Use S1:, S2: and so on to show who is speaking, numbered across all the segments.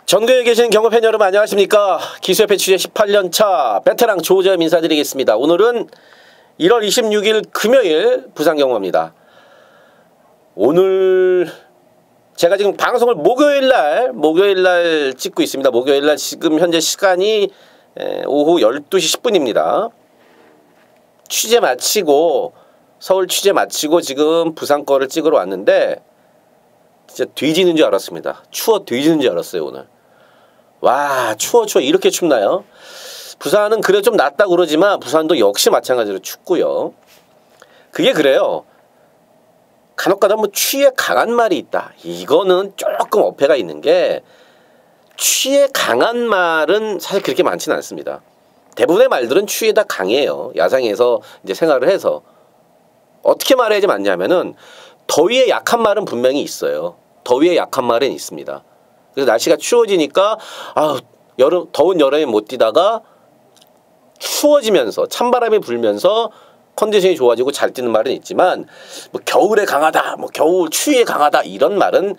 S1: 전국에 계신 경고팬 여러분 안녕하십니까. 기수협회 취재 18년차 베테랑 조재현 인사드리겠습니다. 오늘은 1월 26일 금요일 부산경마입니다. 오늘 제가 지금 방송을 목요일날 찍고 있습니다. 목요일날 지금 현재 시간이 오후 12시 10분입니다. 취재 마치고 서울 취재 마치고 지금 부산 거를 찍으러 왔는데 진짜 뒤지는 줄 알았습니다. 추워 뒤지는 줄 알았어요 오늘. 와 추워 이렇게 춥나요? 부산은 그래 좀 낫다고 그러지만 부산도 역시 마찬가지로 춥고요. 그게 그래요. 간혹가다 뭐 추위에 강한 말이 있다. 이거는 조금 어폐가 있는 게 추위에 강한 말은 사실 그렇게 많지는 않습니다. 대부분의 말들은 추위에 다 강해요. 야상에서 이제 생활을 해서. 어떻게 말해야지 맞냐면은 더위에 약한 말은 분명히 있어요. 더위에 약한 말은 있습니다. 그래서 날씨가 추워지니까 더운 여름에 못 뛰다가 추워지면서 찬바람이 불면서 컨디션이 좋아지고 잘 뛰는 말은 있지만 뭐 겨울에 강하다, 뭐 겨울 추위에 강하다 이런 말은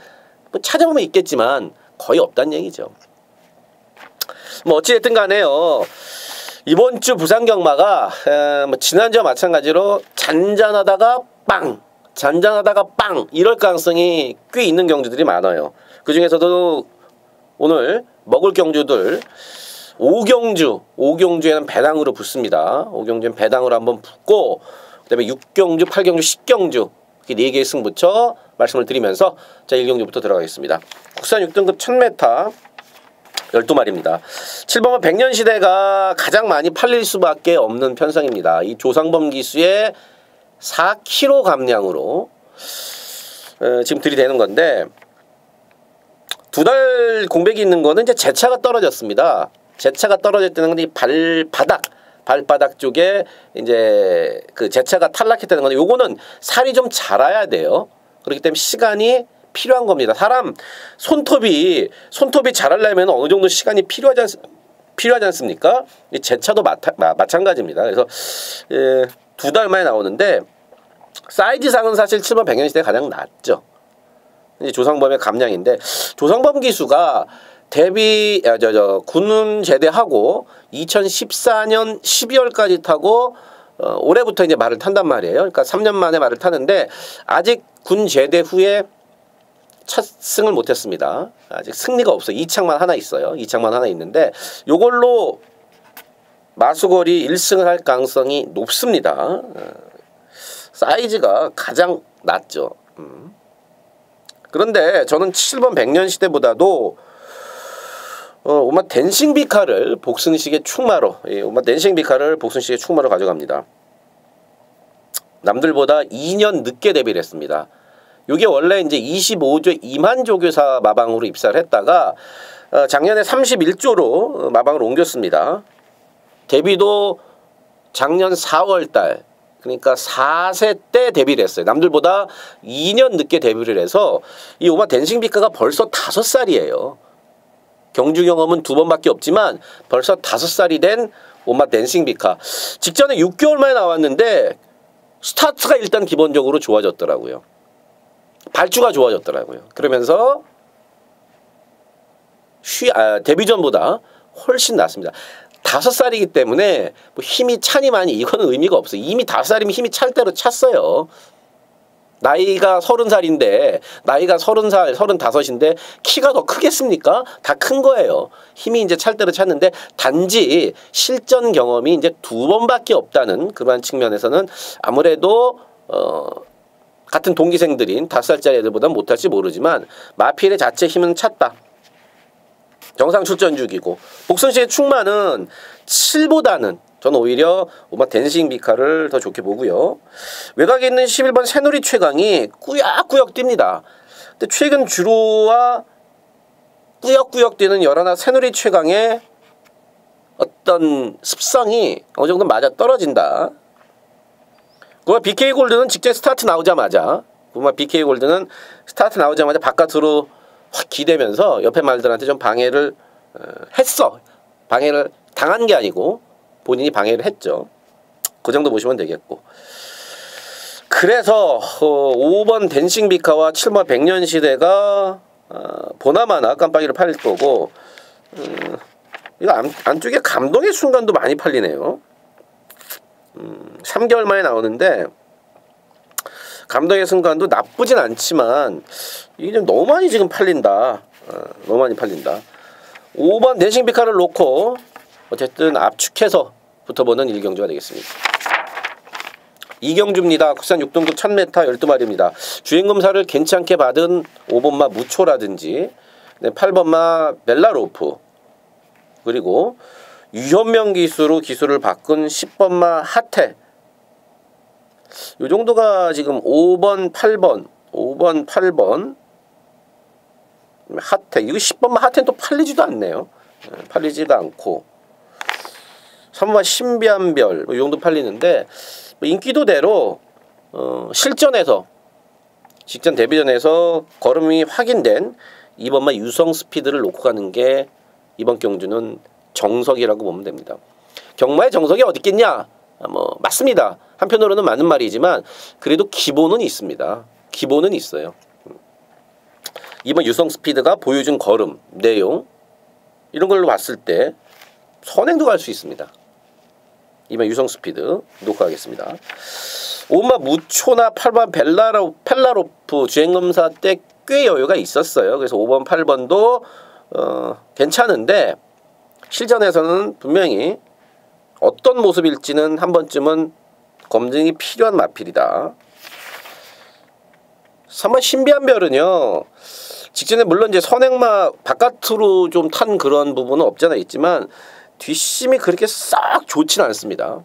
S1: 뭐 찾아보면 있겠지만 거의 없다는 얘기죠. 뭐 어찌됐든 간에요. 이번 주 부산 경마가 뭐 지난주와 마찬가지로 잔잔하다가 빵 이럴 가능성이 꽤 있는 경주들이 많아요. 그 중에서도 오늘 먹을 경주들 5경주에는 배당으로 붙습니다. 5경주는 배당으로 한번 붙고 그 다음에 6경주, 8경주, 10경주 이렇게 4개의 승부처 말씀을 드리면서 자 1경주부터 들어가겠습니다. 국산 6등급 1000m 12마리입니다. 7번은 백년시대가 가장 많이 팔릴 수밖에 없는 편성입니다. 이 조상범 기수의 4kg 감량으로 지금 들이대는 건데 두 달 공백이 있는 거는 이제 제차가 떨어졌습니다. 제차가 떨어졌다는 건 이 발바닥 쪽에 이제 그 제차가 탈락했다는 건데 요거는 살이 좀 자라야 돼요. 그렇기 때문에 시간이 필요한 겁니다. 사람 손톱이 자라려면 어느 정도 시간이 필요하지 않습니까? 이 제차도 마찬가지입니다. 그래서 두 달 만에 나오는데 사이즈상은 사실 7번 백년시대가 가장 낫죠. 이제 조상범의 감량인데 조상범 기수가 군 제대하고 2014년 12월까지 타고 올해부터 이제 말을 탄단 말이에요. 그러니까 3년 만에 말을 타는데 아직 군 제대 후에 첫 승을 못했습니다. 아직 승리가 없어요. 2창만 하나 있어요. 2창만 하나 있는데 요걸로 마수거리 1승을 할 가능성이 높습니다. 사이즈가 가장 낮죠. 그런데 저는 7번 백년시대보다도 오마 댄싱비카를 복승식의 충마로 가져갑니다. 남들보다 2년 늦게 데뷔를 했습니다. 이게 원래 이제 25조 2만 조교사 마방으로 입사를 했다가 작년에 31조로 마방을 옮겼습니다. 데뷔도 작년 4월달 그러니까 4세 때 데뷔를 했어요. 남들보다 2년 늦게 데뷔를 해서 이 오마 댄싱비카가 벌써 5살이에요. 경주 경험은 2번밖에 없지만 벌써 5살이 된 오마 댄싱비카. 직전에 6개월 만에 나왔는데 스타트가 일단 기본적으로 좋아졌더라고요. 발주가 좋아졌더라고요. 그러면서 데뷔전보다 훨씬 낫습니다. 5살이기 때문에 뭐 힘이 차니 많이 이거는 의미가 없어요. 이미 5살이면 힘이 찰 대로 찼어요. 나이가 30살인데 나이가 30살, 35인데 키가 더 크겠습니까? 다 큰 거예요. 힘이 이제 찰 대로 찼는데 단지 실전 경험이 이제 2번밖에 없다는 그러한 측면에서는 아무래도 같은 동기생들인 5살짜리 애들보다는 못할지 모르지만 마필의 자체 힘은 찼다. 정상 출전 중이고 복선시의 충마는 7보다는 저는 오히려 오마 댄싱비카를 더 좋게 보고요. 외곽에 있는 11번 새누리 최강이 꾸역꾸역 뜁니다. 근데 최근 주로와 꾸역꾸역 뛰는 열하나 새누리 최강의 어떤 습성이 어느 정도 맞아 떨어진다. 그와 BK 골드는 직접 스타트 나오자마자 바깥으로 확 기대면서 옆에 말들한테 좀 방해를 했어. 방해를 당한 게 아니고 본인이 방해를 했죠. 그 정도 보시면 되겠고. 그래서 5번 댄싱비카와 7번 백년시대가 보나마나 깜빡이를 팔릴 거고, 이거 안쪽에 감동의 순간도 많이 팔리네요. 3개월 만에 나오는데 감동의 순간도 나쁘진 않지만 이게 좀 너무 많이 지금 팔린다. 너무 많이 팔린다. 5번 댄싱비카를 놓고 어쨌든 압축해서 붙어보는 1경주가 되겠습니다. 2경주입니다. 국산 6등급 1000m 12마리입니다. 주행검사를 괜찮게 받은 5번마 무초라든지 8번마 벨라로프, 그리고 유현명 기수로 기술을 바꾼 10번마 하태, 요 정도가 지금 5번, 8번 하태, 이거 10번마 하태는 또 팔리지도 않네요. 팔리지가 않고 3번마 신비한별 이 정도 팔리는데, 인기도대로 실전에서 직전 데뷔전에서 걸음이 확인된 2번마 유성 스피드를 놓고 가는 게 이번 경주는 정석이라고 보면 됩니다. 경마의 정석이 어디 있겠냐? 맞습니다. 한편으로는 맞는 말이지만 그래도 기본은 있습니다. 기본은 있어요. 이번 유성 스피드가 보여준 걸음, 내용 이런 걸로 봤을 때 선행도 갈 수 있습니다. 이번 유성 스피드 놓고 가겠습니다. 5번 무초나 8번 펠라로프 주행검사 때 꽤 여유가 있었어요. 그래서 5번, 8번도 괜찮은데 실전에서는 분명히 어떤 모습일지는 한 번쯤은 검증이 필요한 마필이다. 3번 신비한별은요, 직전에 물론 이제 선행마 바깥으로 좀 탄 그런 부분은 없잖아 있지만 뒷심이 그렇게 썩 좋진 않습니다.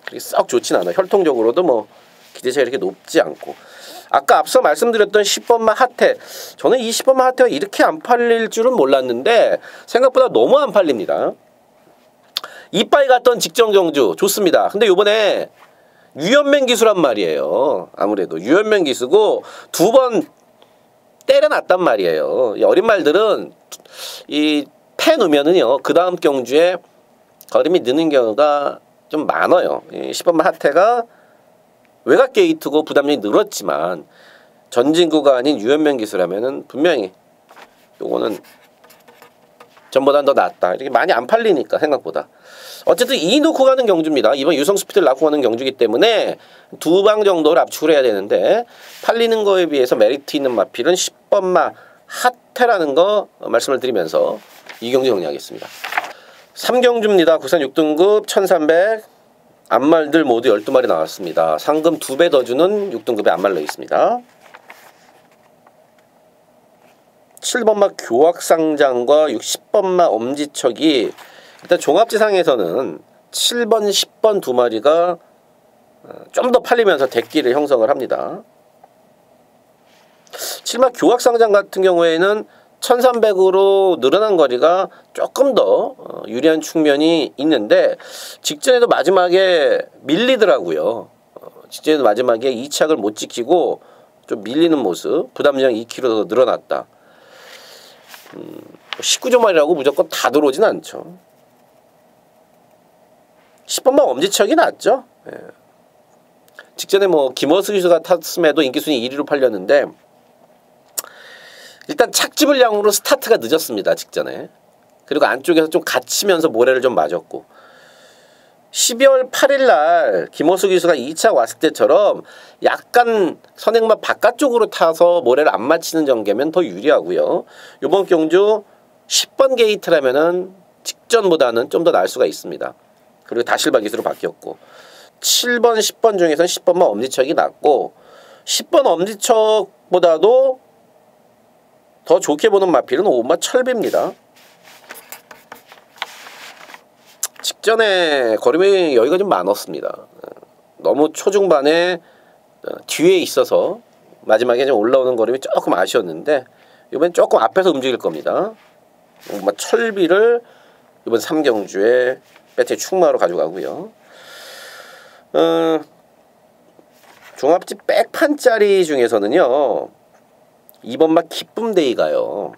S1: 그렇게 썩 좋진 않아. 혈통적으로도 뭐 기대치가 이렇게 높지 않고. 아까 앞서 말씀드렸던 10번마 하태, 저는 이 10번마 하태가 이렇게 안 팔릴 줄은 몰랐는데 생각보다 너무 안 팔립니다. 이빠이 갔던 직전 경주 좋습니다. 근데 요번에 유현명 기수란 말이에요. 아무래도 유현명 기수고 2번 때려놨단 말이에요. 이 어린 말들은 이 패 놓으면은요, 그 다음 경주에 걸음이 느는 경우가 좀 많아요. 이 10번마 하태가 외곽 게이트고 부담력이 늘었지만 전진구가 아닌 유현명 기수라면은 분명히 요거는 전보다 더 낫다. 이렇게 많이 안 팔리니까 생각보다. 어쨌든 이 놓고 가는 경주입니다. 이번 유성 스피드를 낳고 가는 경주이기 때문에 2방 정도를 압축을 해야 되는데 팔리는 거에 비해서 메리트 있는 마필은 10번마 하태라는 거 말씀을 드리면서 이 경주 정리하겠습니다. 3경주입니다. 국산 6등급 1300 암말들 모두 12마리 나왔습니다. 상금 2배 더 주는 6등급에 암말러 있습니다. 7번마 교학상장과 60번마 엄지척이 일단 종합지상에서는 7번, 10번 두 마리가 좀 더 팔리면서 대끼를 형성을 합니다. 7번 교학상장 같은 경우에는 1300으로 늘어난 거리가 조금 더 유리한 측면이 있는데 직전에도 마지막에 밀리더라고요. 직전에도 마지막에 2착을 못 지키고 좀 밀리는 모습, 부담량 2kg 더 늘어났다. 19조만이라고 무조건 다 들어오진 않죠. 10번만 엄지척이 낫죠. 예. 직전에 뭐 김어수 기수가 탔음에도 인기순위 1위로 팔렸는데 일단 착지불 양으로 스타트가 늦었습니다. 직전에. 그리고 안쪽에서 좀 갇히면서 모래를 좀 맞았고 12월 8일날 김어수 기수가 2차 왔을 때처럼 약간 선행마 바깥쪽으로 타서 모래를 안 맞히는 전개면 더 유리하고요. 이번 경주 10번 게이트라면은 직전보다는 좀 더 나을 수가 있습니다. 그리고 다실바 기수로 바뀌었고 7번, 10번 중에서는 10번만 엄지척이 낫고 10번 엄지척보다도 더 좋게 보는 마필은 5번마 철비입니다. 직전에 걸음의 여유가 좀 많았습니다. 너무 초중반에 뒤에 있어서 마지막에 좀 올라오는 걸음이 조금 아쉬웠는데 이번엔 조금 앞에서 움직일 겁니다. 5번마 철비를 이번 3경주에 배트에 충마로 가져가고요. 종합집 백판짜리 중에서는요 2번마 기쁨데이가요.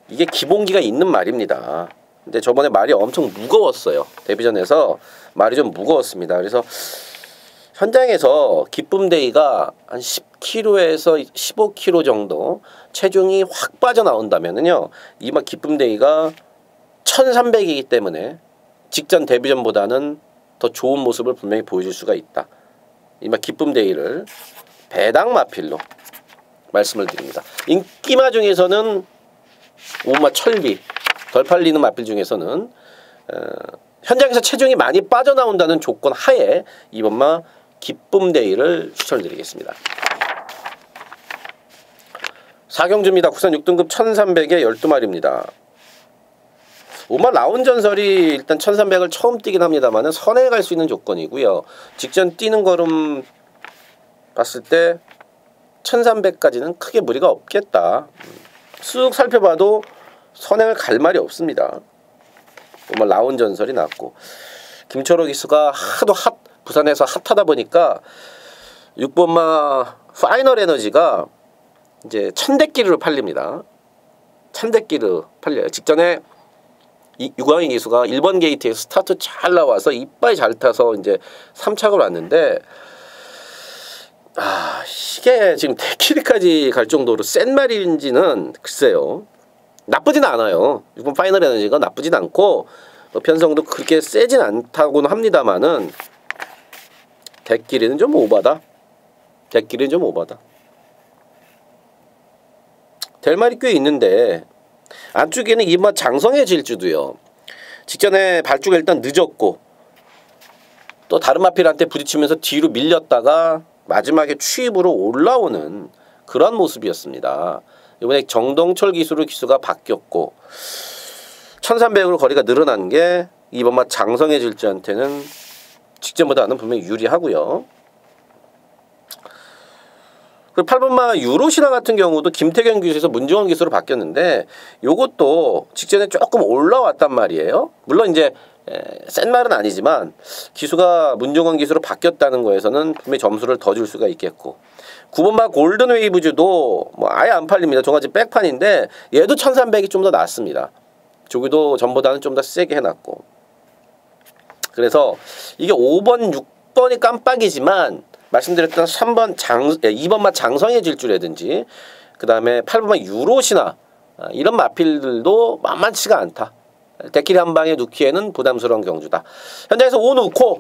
S1: 이게 기본기가 있는 말입니다. 근데 저번에 말이 엄청 무거웠어요. 데뷔전에서 말이 좀 무거웠습니다. 그래서 현장에서 기쁨데이가 한 10kg에서 15kg 정도 체중이 확 빠져나온다면은요, 이마 기쁨데이가 1300이기 때문에 직전 데뷔전보다는 더 좋은 모습을 분명히 보여줄 수가 있다. 이마 기쁨데이를 배당 마필로 말씀을 드립니다. 인기마 중에서는 오마 철비 덜 팔리는 마필 중에서는 현장에서 체중이 많이 빠져나온다는 조건 하에 이번마 기쁨데이를 추천드리겠습니다. 4경주입니다. 국산 6등급 1300에 12마리입니다. 오마 라운 전설이 일단 1300을 처음 뛰긴 합니다만 선에 갈 수 있는 조건이고요. 직전 뛰는 걸음 봤을 때 1300까지는 크게 무리가 없겠다. 쑥 살펴봐도 선행을 갈 말이 없습니다. 오마 라운 전설이 났고, 김철호 기수가 하도 부산에서 핫하다 보니까 6번마 파이널 에너지가 이제 1000대끼리로 팔립니다. 1000대끼리 팔려요. 직전에 유광희 기수가 1번 게이트에서 스타트 잘 나와서 이빨 잘 타서 이제 3착을 왔는데, 이게 지금 대끼리까지 갈 정도로 센 말인지는 글쎄요. 나쁘진 않아요. 이번 파이널 에너지가 나쁘진 않고 편성도 그렇게 세진 않다고는 합니다만은 대끼리는 좀 오바다. 대끼리는 좀 오바다. 될 말이 꽤 있는데 안쪽에는 이마 장성의 질주도요. 직전에 발주가 일단 늦었고 또 다른 마필한테 부딪히면서 뒤로 밀렸다가 마지막에 추입으로 올라오는 그런 모습이었습니다. 이번에 정동철 기수가 바뀌었고 1300으로 거리가 늘어난 게 이번마 장성의 질주한테는 직전보다는 분명히 유리하고요. 그리고 8번마 유로신화 같은 경우도 김태경 기수에서 문정원 기수로 바뀌었는데 요것도 직전에 조금 올라왔단 말이에요. 물론 이제 센 말은 아니지만 기수가 문정원 기수로 바뀌었다는 거에서는 분명히 점수를 더 줄 수가 있겠고, 9번마 골든 웨이브즈도 뭐 아예 안 팔립니다. 종아지 백판인데 얘도 1300이 좀 더 낫습니다. 저기도 전보다는 좀 더 세게 해놨고, 그래서 이게 5번, 6번이 깜빡이지만 말씀드렸던 2번마 장성의 질주라든지 그 다음에 8번마 유로시나 이런 마필들도 만만치가 않다. 대끼리 한 방에 넣기에는 부담스러운 경주다. 현장에서 5 넣고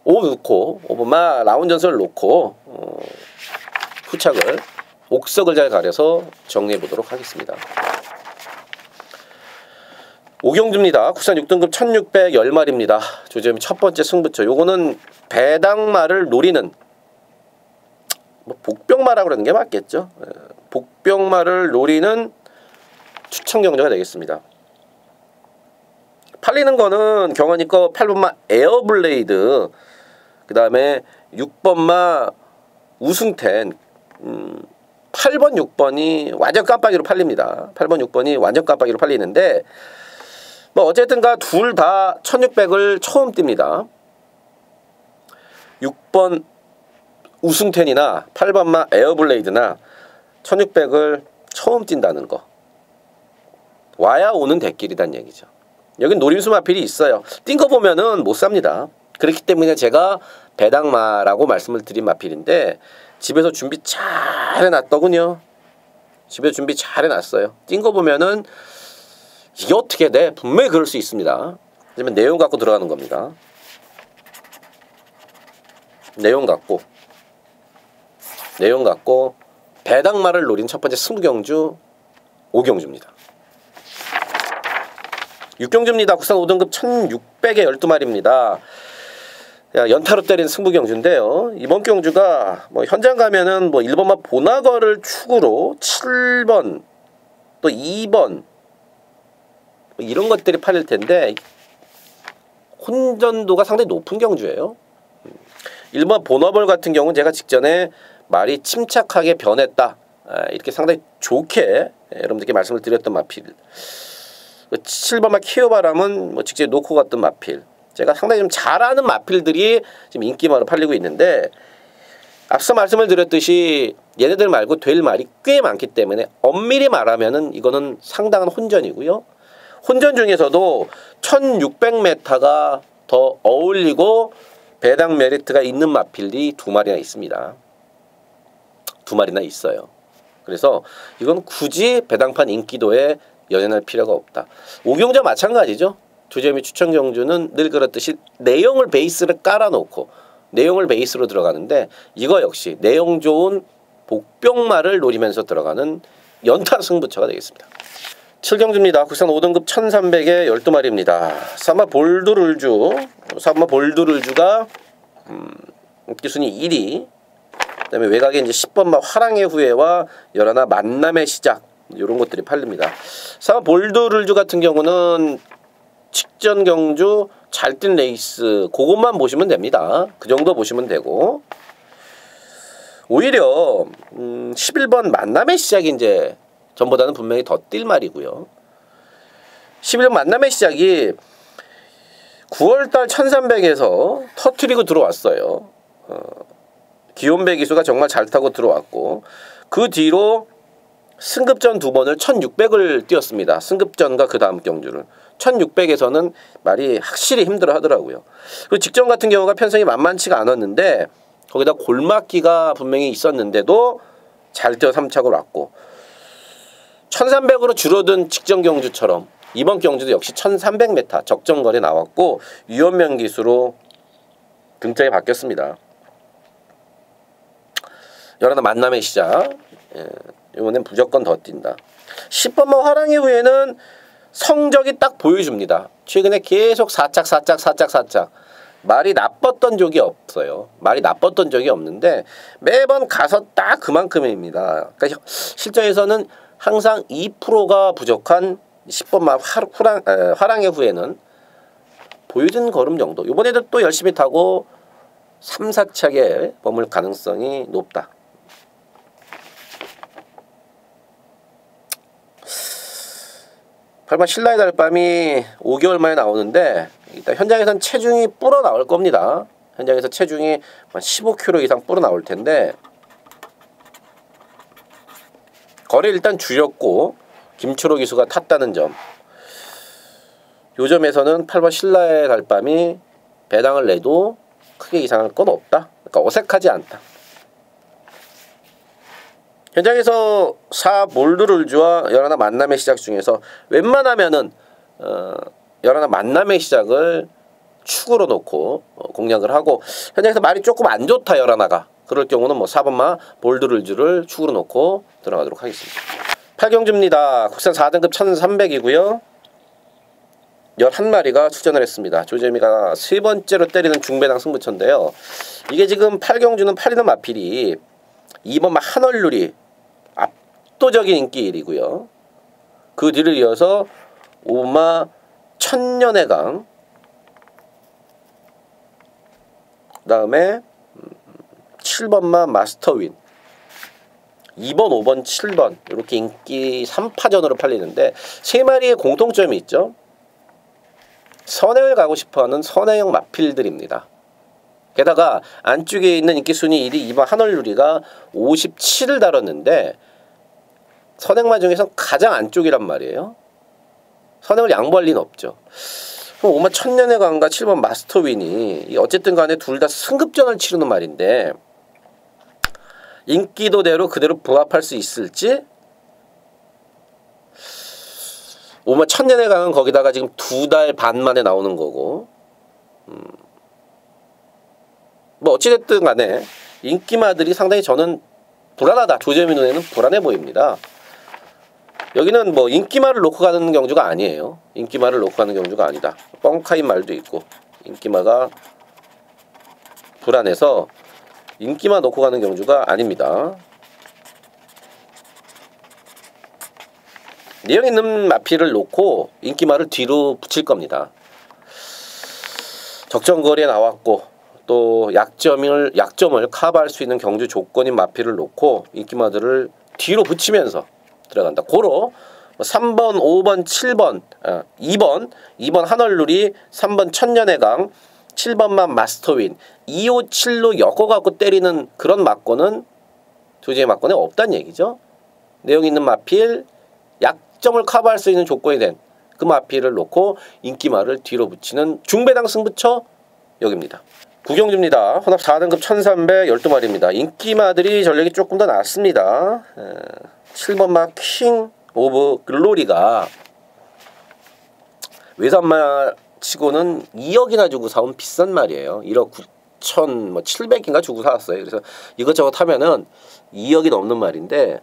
S1: 5번마 라운 전설을 놓고 후착을 옥석을 잘 가려서 정리해 보도록 하겠습니다. 5경주입니다. 국산 6등급 1600 10마리입니다. 조점이 첫 번째 승부처. 요거는 배당마를 노리는 복병마라고 그러는 게 맞겠죠. 복병마를 노리는 추천 경주가 되겠습니다. 팔리는 거는 경원이 거 8번마 에어블레이드, 그 다음에 6번마 우승텐, 8번, 6번이 완전 깜빡이로 팔립니다. 8번, 6번이 완전 깜빡이로 팔리는데 뭐 어쨌든가 둘 다 1600을 처음 띱니다. 6번 우승텐이나 8번마 에어블레이드나 1600을 처음 뛴다는 거. 와야 오는 대길이란 얘기죠. 여긴 노림수 마필이 있어요. 뛴 거 보면은 못 삽니다. 그렇기 때문에 제가 배당마라고 말씀을 드린 마필인데 집에서 준비 잘 해놨더군요. 집에서 준비 잘 해놨어요. 뛴 거 보면은 이게 어떻게 돼? 분명히 그럴 수 있습니다. 하지만 내용 갖고 들어가는 겁니다. 내용 갖고 배당마를 노린 첫 번째 승부경주 5경주입니다. 6경주입니다. 국산 5등급 1600에 12마리입니다. 연타로 때린 승부경주인데요. 이번 경주가 뭐 현장 가면은 뭐 1번마 보나거를 축으로 7번 또 2번 뭐 이런 것들이 팔릴 텐데 혼전도가 상당히 높은 경주예요. 1번 보너벌 같은 경우는 제가 직전에 말이 침착하게 변했다, 이렇게 상당히 좋게 여러분들께 말씀을 드렸던 마필. 7번마 키오바람은 뭐 직접 놓고 갔던 마필. 제가 상당히 좀 잘하는 마필들이 지금 인기마로 팔리고 있는데 앞서 말씀을 드렸듯이 얘네들 말고 될 말이 꽤 많기 때문에 엄밀히 말하면은 이거는 상당한 혼전이고요. 혼전 중에서도 1600m가 더 어울리고 배당 메리트가 있는 마필이 2마리나 있습니다. 2마리나 있어요. 그래서 이건 굳이 배당판 인기도에 연연할 필요가 없다. 오경자 마찬가지죠. 조재미 추천 경주는 늘 그렇듯이 내용을 베이스를 깔아놓고 내용을 베이스로 들어가는데 이거 역시 내용 좋은 복병마를 노리면서 들어가는 연타 승부처가 되겠습니다. 7경주입니다. 국산 5등급 1300에 12마리입니다. 사마 볼드룰주, 사마 볼드룰주가 인기순위 1위, 그 다음에 외곽에 이제 10번마 화랑의 후예와 열하나 만남의 시작, 이런 것들이 팔립니다. 사마 볼드룰주 같은 경우는 직전 경주 잘 뛴 레이스 그것만 보시면 됩니다. 그 정도 보시면 되고, 오히려 11번 만남의 시작이 이제 전보다는 분명히 더 뛸 말이고요. 11번 만남의 시작이 9월달 1300에서 터트리고 들어왔어요. 기온배 기수가 정말 잘 타고 들어왔고, 그 뒤로 승급전 2번을 1600을 뛰었습니다. 승급전과 그 다음 경주를 1600에서는 말이 확실히 힘들어 하더라고요. 그리고 직전 같은 경우가 편성이 만만치가 않았는데 거기다 골막기가 분명히 있었는데도 잘 뛰어 3착을 왔고, 1300으로 줄어든 직전 경주처럼 이번 경주도 역시 1300m 적정거리에 나왔고 유연면 기수로 등짝이 바뀌었습니다. 열하나 만남의 시작, 이번엔 무조건 더 뛴다. 10번만 화랑의 후에는 성적이 딱 보여줍니다. 최근에 계속 4착 말이 나빴던 적이 없어요. 말이 나빴던 적이 없는데 매번 가서 딱 그만큼입니다. 그러니까 실전에서는 항상 2%가 부족한 10번만 화랑의 후에는 보여준 걸음 정도. 이번에도 또 열심히 타고 3, 4착에 머물 가능성이 높다. 팔번 신라의 달밤이 5개월 만에 나오는데 일단 현장에선 체중이 불어 나올 겁니다. 현장에서 체중이 15kg 이상 불어 나올 텐데 거래 일단 줄였고 김초로 기수가 탔다는 점, 요 점에서는 8번 신라의 달밤이 배당을 내도 크게 이상할 건 없다. 그러니까 어색하지 않다. 현장에서 4 몰드룰주와 열하나 만남의 시작 중에서 웬만하면은 열하나 만남의 시작을 축으로 놓고 공략을 하고, 현장에서 말이 조금 안 좋다 열하나가, 그럴 경우는 뭐 4번마 볼드룰주를 축으로 놓고 들어가도록 하겠습니다. 8경주입니다. 국산 4등급 1300이고요. 11마리가 출전을 했습니다. 조재미가 3번째로 때리는 중배당 승부처인데요. 이게 지금 8경주는 팔리는 마필이 2번마 한얼룰이 압도적인 인기 1위고요. 그 뒤를 이어서 5번마 천년의 강, 그 다음에 7번마 마스터윈, 2번, 5번, 7번 이렇게 인기 3파전으로 팔리는데 3마리의 공통점이 있죠. 선행을 가고 싶어하는 선행형 마필들입니다. 게다가 안쪽에 있는 인기 순위 1위 2번 한얼루리가 57을 다뤘는데 선행마 중에서 가장 안쪽이란 말이에요. 선행을 양보할 리는 없죠. 그럼 5번 천년의 강과 7번 마스터윈이 어쨌든 간에 둘 다 승급전을 치르는 말인데 인기도대로 그대로 부합할 수 있을지. 5번 천년의 강은 거기다가 지금 2달 반 만에 나오는 거고, 뭐 어찌됐든 간에 인기마들이 상당히 저는 불안하다. 조재미 눈에는 불안해 보입니다. 여기는 뭐 인기마를 놓고 가는 경주가 아니에요. 인기마를 놓고 가는 경주가 아니다. 뻥카인 말도 있고 인기마가 불안해서 인기마 놓고 가는 경주가 아닙니다. 내용 있는 마필을 놓고 인기마를 뒤로 붙일 겁니다. 적정거리에 나왔고 또 약점을 커버할 수 있는 경주 조건인 마필을 놓고 인기마들을 뒤로 붙이면서 들어간다. 고로 3번, 5번, 7번, 2번 한얼룰이, 3번 천년의 강, 7번만 마스터윈, 2, 5, 7로 엮어갖고 때리는 그런 막고는 조재미 막고는 없다는 얘기죠. 내용 있는 마필, 약점을 커버할 수 있는 조건이 된 그 마필을 놓고 인기마를 뒤로 붙이는 중배당 승부처 여기입니다. 구경주입니다. 혼합 4등급 1300 12마리입니다. 인기마들이 전력이 조금 더 낫습니다. 7번마 킹 오브 글로리가 외산마 치고는 2억이나 주고 사온 비싼 말이에요. 1억 9천 700인가 주고 사왔어요. 그래서 이것저것 하면은 2억이 넘는 말인데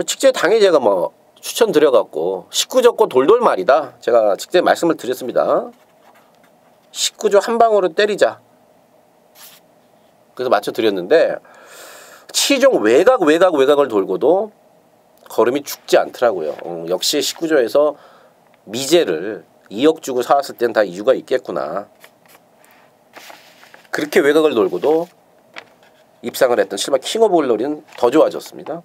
S1: 직접 당연히 제가 추천드려갖고 19조 돌돌 말이다. 제가 직접 말씀을 드렸습니다. 19조 한 방으로 때리자. 그래서 맞춰드렸는데 치종 외곽을 돌고도 걸음이 죽지 않더라고요. 역시 19조에서 미제를 2억 주고 사왔을 땐 다 이유가 있겠구나. 그렇게 외곽을 돌고도 입상을 했던 실버 킹 오브 글로리는 더 좋아졌습니다.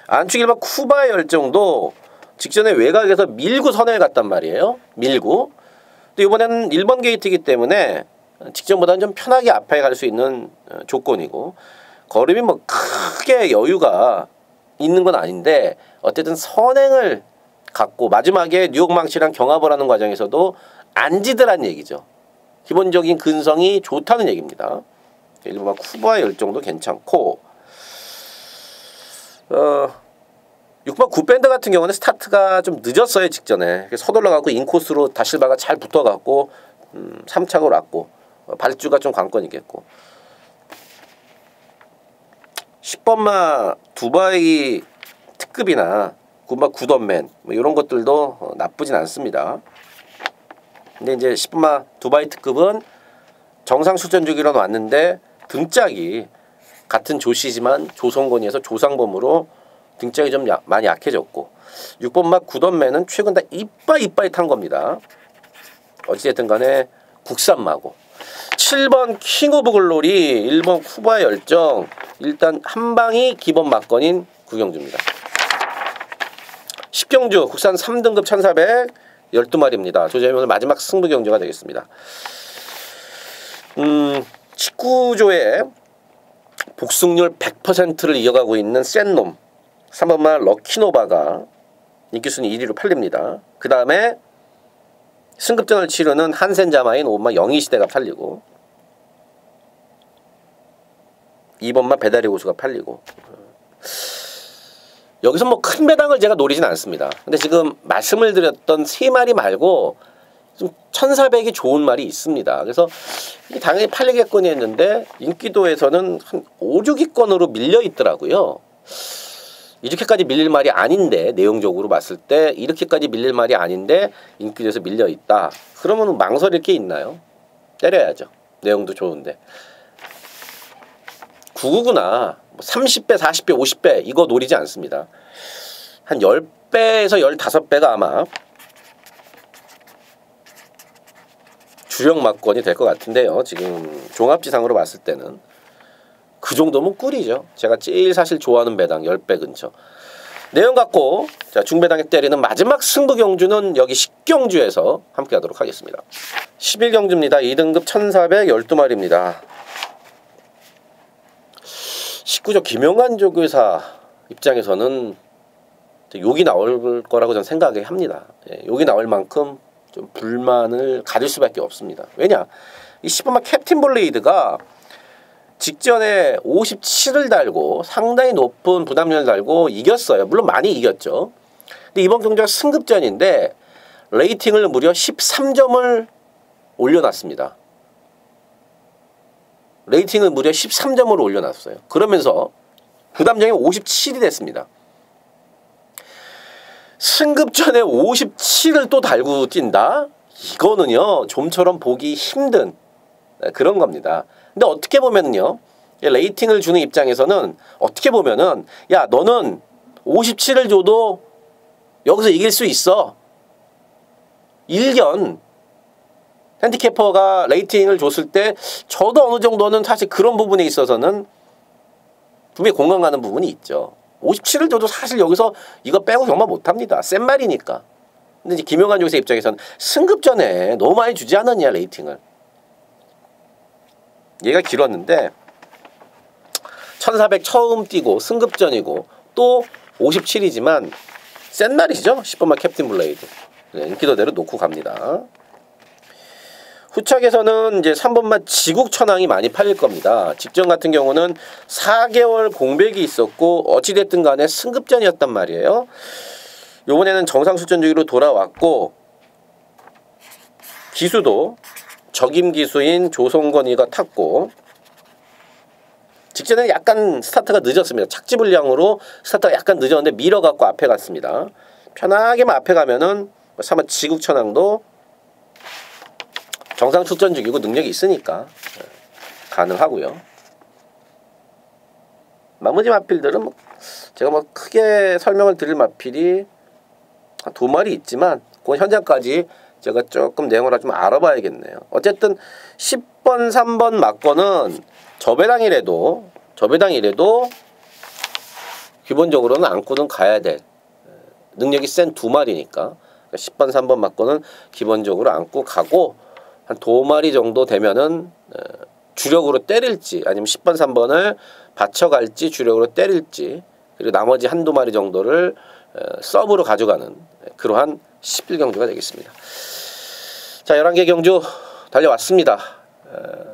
S1: 안축 1번 쿠바의 열정도 직전에 외곽에서 밀고 선회를 갔단 말이에요. 밀고. 근데 이번에는 1번 게이트이기 때문에 직전보다는 좀 편하게 앞에 갈 수 있는 조건이고 걸음이 크게 여유가 있는 건 아닌데 어쨌든 선행을 갖고 마지막에 뉴욕 망치랑 경합을 하는 과정에서도 안 지더란 얘기죠. 기본적인 근성이 좋다는 얘기입니다. 1번 쿠바의 열정도 괜찮고 6번 굿밴드 같은 경우는 스타트가 좀 늦었어요. 직전에 서둘러갖고 인코스로 다실바가 잘 붙어갖고 3착을 왔고 발주가 좀 관건이겠고 10번마 두바이 특급이나 9번 굿언맨 이런 것들도 나쁘진 않습니다. 근데 이제 10번마 두바이 특급은 정상 출전 주기로는 왔는데 등짝이 같은 조씨지만 조성건이에서 조상범으로 등짝이 좀 많이 약해졌고 6번마 굿언맨은 최근 다 이빠이 탄 겁니다. 어찌됐든 간에 국산마고 7번 킹 오브 글로리 1번 쿠바의 열정 일단 한방이 기본 막건인 구경주입니다. 10경주 국산 3등급 1400 12마리입니다. 조재현 오늘 마지막 승부 경주가 되겠습니다. 19조에 복승률 100%를 이어가고 있는 센놈 3번마 럭키노바가 인기순위 1위로 팔립니다. 그 다음에 승급전을 치르는 한센자마인 5번마 영희시대가 팔리고 2번마 배달의 고수가 팔리고 여기서 큰 배당을 제가 노리진 않습니다. 근데 지금 말씀을 드렸던 3마리 말고 좀 1400이 좋은 말이 있습니다. 그래서 당연히 팔리겠거니 했는데 인기도에서는 한 5, 6위권으로 밀려 있더라고요. 이렇게까지 밀릴 말이 아닌데 내용적으로 봤을 때 이렇게까지 밀릴 말이 아닌데 인기도에서 밀려 있다. 그러면 망설일 게 있나요? 때려야죠. 내용도 좋은데 99구나 30배, 40배, 50배 이거 노리지 않습니다. 한 10배에서 15배가 아마 주력 막건이 될 것 같은데요. 지금 종합지상으로 봤을 때는 그 정도면 꿀이죠. 제가 제일 사실 좋아하는 배당 10배 근처. 내용 갖고 자 중배당에 때리는 마지막 승부 경주는 여기 10경주에서 함께 하도록 하겠습니다. 11경주입니다. 2등급 1400 12마리입니다. 19조 김용환 조교사 입장에서는 욕이 나올 거라고 저는 생각합니다. 욕이 나올 만큼 좀 불만을 가질 수밖에 없습니다. 왜냐? 이 10번마 캡틴 블레이드가 직전에 57을 달고 상당히 높은 부담률을 달고 이겼어요. 물론 많이 이겼죠. 근데 이번 경기가 승급전인데 레이팅을 무려 13점을 올려놨습니다. 레이팅을 무려 13점으로 올려놨어요. 그러면서 부담점이 57이 됐습니다. 승급전에 57을 또 달고 뛴다? 이거는요 좀처럼 보기 힘든 그런 겁니다. 근데 어떻게 보면은요 레이팅을 주는 입장에서는 어떻게 보면은 야 너는 57을 줘도 여기서 이길 수 있어. 일견 핸디캐퍼가 레이팅을 줬을 때 저도 어느 정도는 사실 그런 부분에 있어서는 분명히 공감 가는 부분이 있죠. 57을 줘도 사실 여기서 이거 빼고 정말 못합니다. 센 말이니까. 근데 이제 김용환 조교사 입장에서는 승급전에 너무 많이 주지 않았냐 레이팅을. 얘가 길었는데 1400 처음 뛰고 승급전이고 또 57이지만 센 말이죠. 10번마 캡틴 블레이드. 인기도대로 놓고 갑니다. 후착에서는 이제 3번만 지국천왕이 많이 팔릴 겁니다. 직전 같은 경우는 4개월 공백이 있었고 어찌됐든 간에 승급전이었단 말이에요. 요번에는 정상출전주기로 돌아왔고 기수도 적임 기수인 조성건이가 탔고 직전에는 약간 스타트가 늦었습니다. 착지 불량으로 스타트가 약간 늦었는데 밀어갖고 앞에 갔습니다. 편하게만 앞에 가면은 3번 지국천왕도 정상 출전 중이고 능력이 있으니까 가능하고요. 나머지 마필들은 제가 크게 설명을 드릴 마필이 한 2마리 있지만 그 현장까지 제가 조금 내용을 좀 알아봐야겠네요. 어쨌든 10번, 3번 맞거는 저배당이라도 기본적으로는 안고는 가야 될 능력이 센 2마리니까 10번, 3번 맞고는 기본적으로 안고 가고 한 2마리 정도 되면은 주력으로 때릴지 아니면 10번, 3번을 받쳐갈지 주력으로 때릴지 그리고 나머지 한두 마리 정도를 서브로 가져가는 그러한 11경주가 되겠습니다. 자, 11개 경주 달려왔습니다.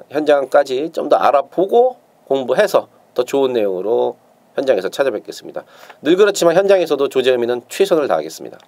S1: 현장까지 좀 더 알아보고 공부해서 더 좋은 내용으로 현장에서 찾아뵙겠습니다. 늘 그렇지만 현장에서도 조재의미는 최선을 다하겠습니다.